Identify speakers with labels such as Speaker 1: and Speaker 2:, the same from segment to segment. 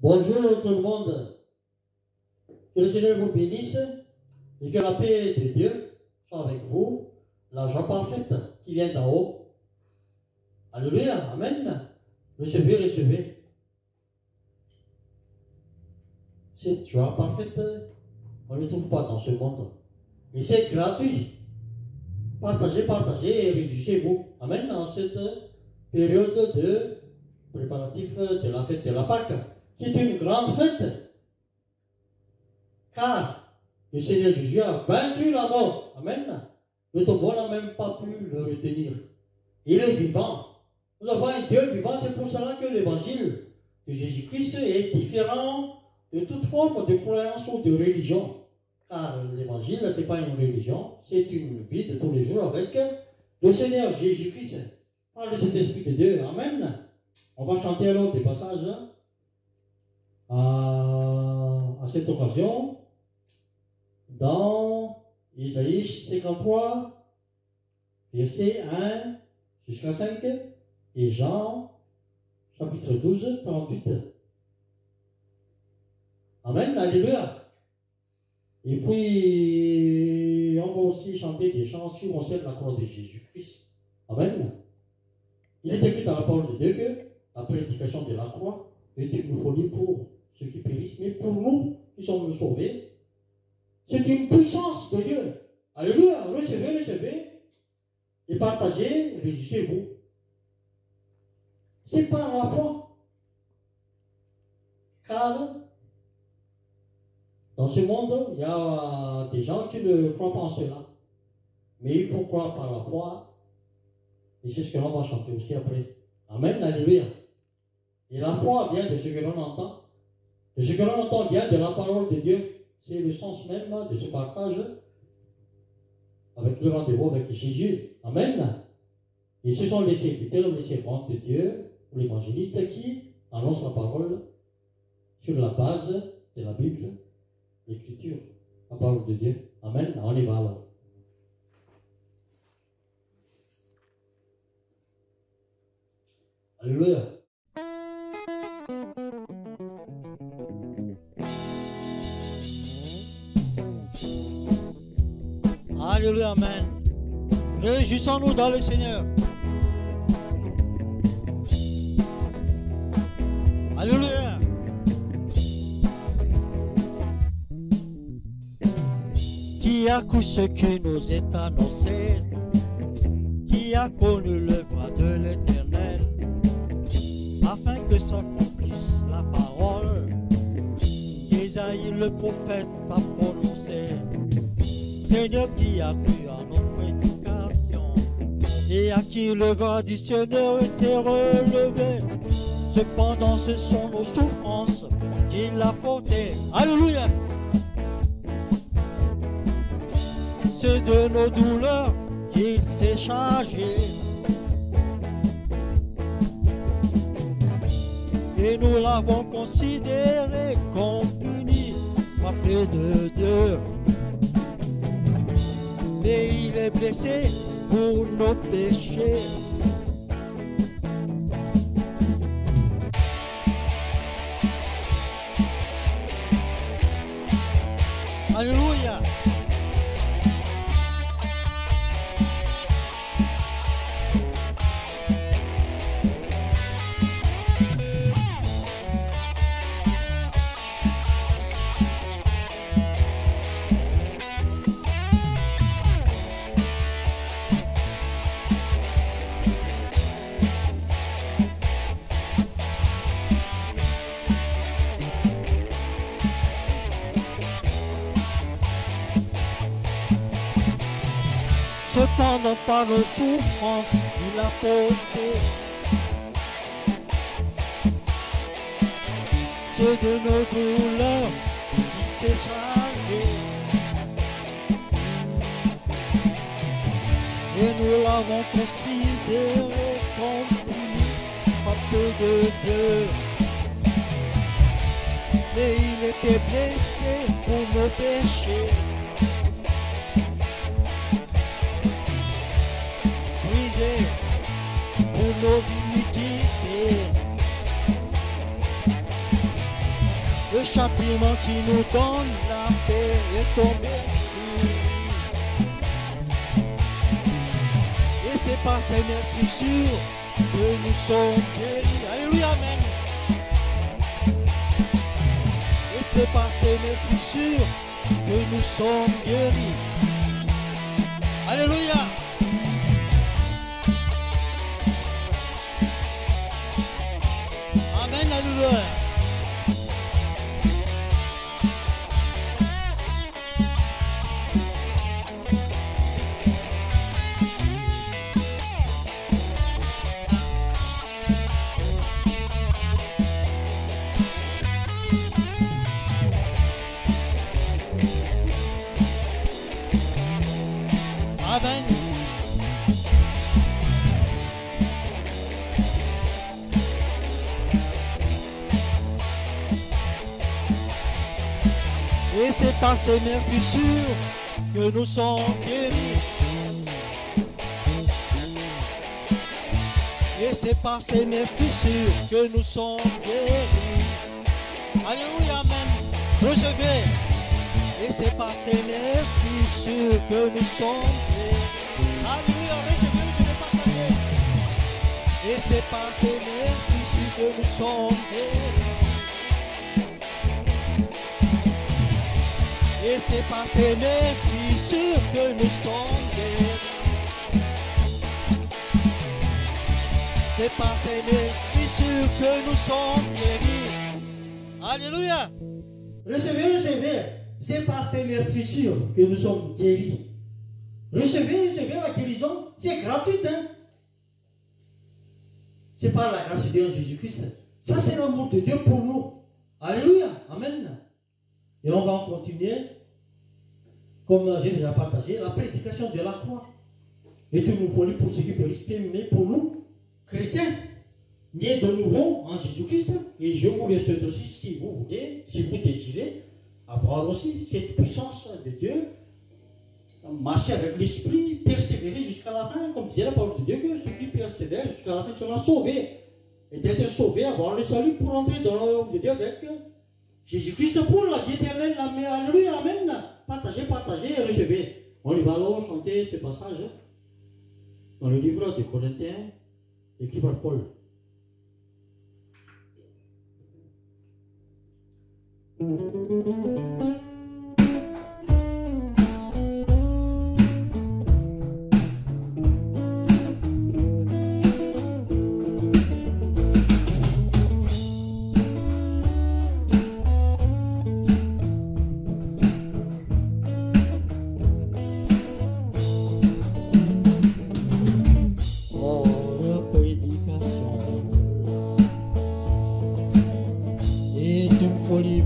Speaker 1: Bonjour tout le monde. Que le Seigneur vous bénisse et que la paix de Dieu soit avec vous, la joie parfaite qui vient d'en haut. Alléluia, Amen. Recevez, recevez. Cette joie parfaite, on ne trouve pas dans ce monde. Et c'est gratuit. Partagez, partagez et réjouissez-vous. Amen. En cette période de préparatif de la fête de la Pâque, qui est une grande fête. Car le Seigneur Jésus a vaincu la mort. Amen. Le tombeau n'a même pas pu le retenir. Il est vivant. Nous avons un Dieu vivant. C'est pour cela que l'évangile de Jésus-Christ est différent de toute forme de croyance ou de religion. Car l'évangile, ce n'est pas une religion, c'est une vie de tous les jours avec le Seigneur Jésus-Christ. Par le Saint-Esprit de Dieu. Amen. On va chanter alors des passages à cette occasion dans Isaïe 53, versets 1 jusqu'à 5 et Jean chapitre 12, 38. Amen, alléluia. Et puis, on va aussi chanter des chants sur on sait la croix de Jésus-Christ. Amen. Il est écrit dans la parole de Dieu que la prédication de la croix est une folie pour ceux qui périssent, mais pour nous qui sommes sauvés, c'est une puissance de Dieu. Alléluia, recevez, recevez, et partagez, réjouissez-vous. C'est par la foi. Car dans ce monde, il y a des gens qui ne croient pas en cela. Mais il faut croire par la foi. Et c'est ce que l'on va chanter aussi après. Amen, alléluia. Et la foi vient de ce que l'on entend. Et ce que l'on entend vient de la parole de Dieu. C'est le sens même de ce partage avec le rendez-vous avec Jésus. Amen. Et ce sont les serviteurs, les servantes de Dieu, l'évangéliste qui annonce la parole sur la base de la Bible, l'Écriture, la parole de Dieu. Amen. On y va alors. Alléluia. Alléluia, amen. Réjouissons-nous dans le Seigneur. Alléluia. Qui a cru ce qui nous est annoncé, qui a connu le bras de l'Éternel, afin que s'accomplisse la parole qu'Ésaïe le prophète a prononcée. Seigneur qui a cru à notre prédication et à qui le bras du Seigneur était relevé. Cependant ce sont nos souffrances qu'il a portées. Alléluia. C'est de nos douleurs qu'il s'est chargé. Et nous l'avons considéré comme puni, frappé de Dieu. Mais il est blessé pour nos péchés. Alléluia. Cependant par nos souffrances il a porté. C'est de nos douleurs qu'il s'est chargé. Et nous l'avons considéré comme puni, frappé de Dieu. Mais il était blessé pour nos péchés. Pour nos iniquités, Le châtiment qui nous donne la paix est tombé. Et c'est par ces meurtrissures que nous sommes guéris. Alléluia, amen. Et c'est par ces meurtrissures que nous sommes guéris. Alléluia. Amen, alléluia. Amen. Et c'est par ces meurtrissures que nous sommes guéris. Et c'est par ces meurtrissures que nous sommes guéris. Alléluia, amen. Recevez. Et c'est par ces meurtrissures que nous sommes guéris. Alléluia, recevez, partagez. Et c'est par ces meurtrissures que nous sommes guéris. Et c'est par ces meurtrissures que nous sommes guéris. C'est par ces meurtrissures que nous sommes guéris. Alléluia.
Speaker 2: Recevez, recevez. C'est par ces meurtrissures que nous sommes guéris. Recevez, recevez la guérison. C'est gratuit, hein. C'est par la grâce de Dieu en Jésus-Christ. Ça, c'est l'amour de Dieu pour nous. Alléluia. Amen. Et on va continuer, comme j'ai déjà partagé, la prédication de la croix. Et tout nous folie pour ceux qui périssent, mais pour nous, chrétiens, nés de nouveau en Jésus-Christ. Et je vous le souhaite aussi, si vous voulez, si vous désirez, avoir aussi cette puissance de Dieu, marcher avec l'Esprit, persévérer jusqu'à la fin, comme disait la parole de Dieu, que ceux qui persévèrent jusqu'à la fin seront sauvés. Et d'être sauvés, avoir le salut pour entrer dans le royaume de Dieu avec Jésus-Christ pour la vie éternelle. Alléluia, amen. Partagez, partagez et recevez. On y va alors chanter ce passage dans le livre de Corinthiens, écrit par Paul.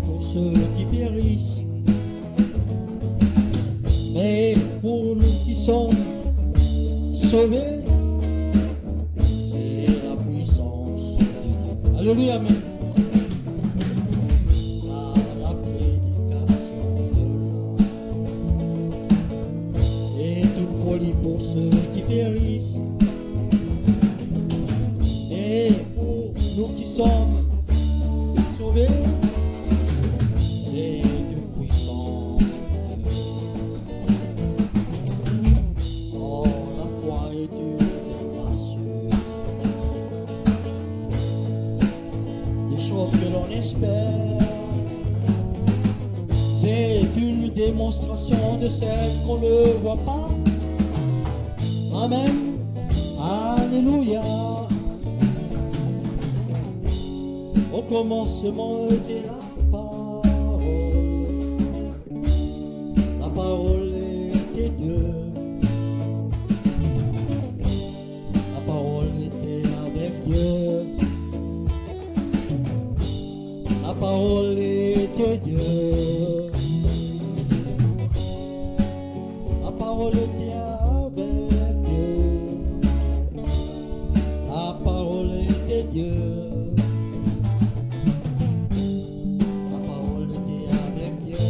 Speaker 1: Pour ceux qui périssent, mais pour nous qui sommes sauvés, c'est la puissance de Dieu. Alléluia, amen. La prédication de l'âme est une folie pour ceux qui périssent, mais pour nous qui sommes sauvés, c'est une démonstration de celle qu'on ne voit pas. Amen. Alléluia. Au commencement était la parole. La parole était Dieu. La parole était avec Dieu. La parole était Dieu. La parole était avec Dieu. La parole était Dieu. La parole était avec Dieu.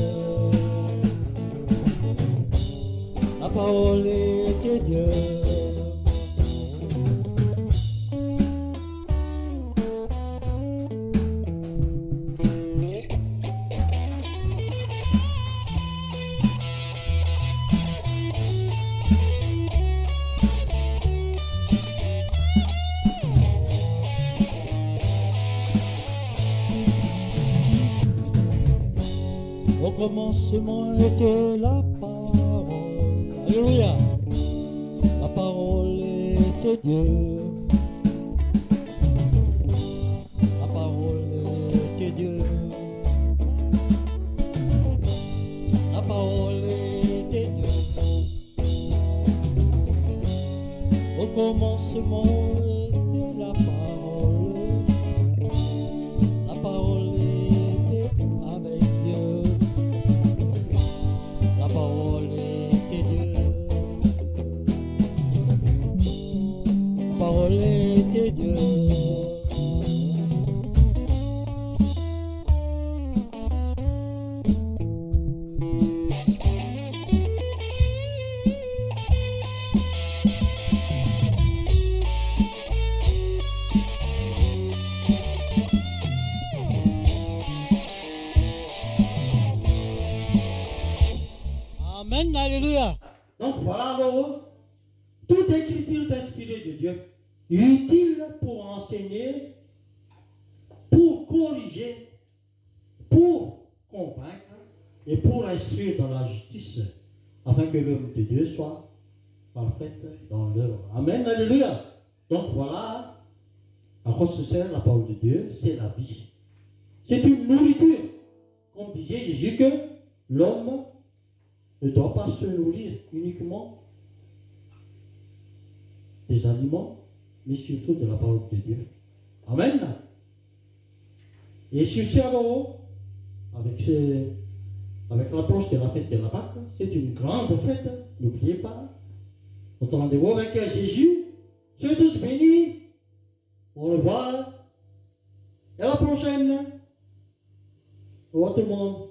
Speaker 1: La parole était Dieu. Au commencement était la parole. Alléluia. La parole était Dieu. La parole était Dieu. La parole était Dieu. Au commencement était la parole. La parole était avec Dieu. La parole était Dieu. La parole était Dieu. Amen, alléluia.
Speaker 2: Donc voilà alors, toute écriture est inspirée de Dieu, utile pour enseigner, pour corriger, pour convaincre et pour instruire dans la justice, afin que l'œuvre de Dieu soit parfaite dans l'œuvre. Amen, alléluia. Donc voilà, à quoi se sert la parole de Dieu? C'est la vie. C'est une nourriture. Comme disait Jésus que l'homme ne doit pas se nourrir uniquement des aliments, mais surtout de la parole de Dieu. Amen. Et sur ce, alors, avec l'approche de la fête de la Pâque, c'est une grande fête, n'oubliez pas. Notre rendez-vous avec Jésus. Soyez tous bénis. Au revoir. Et à la prochaine. Au revoir tout le monde.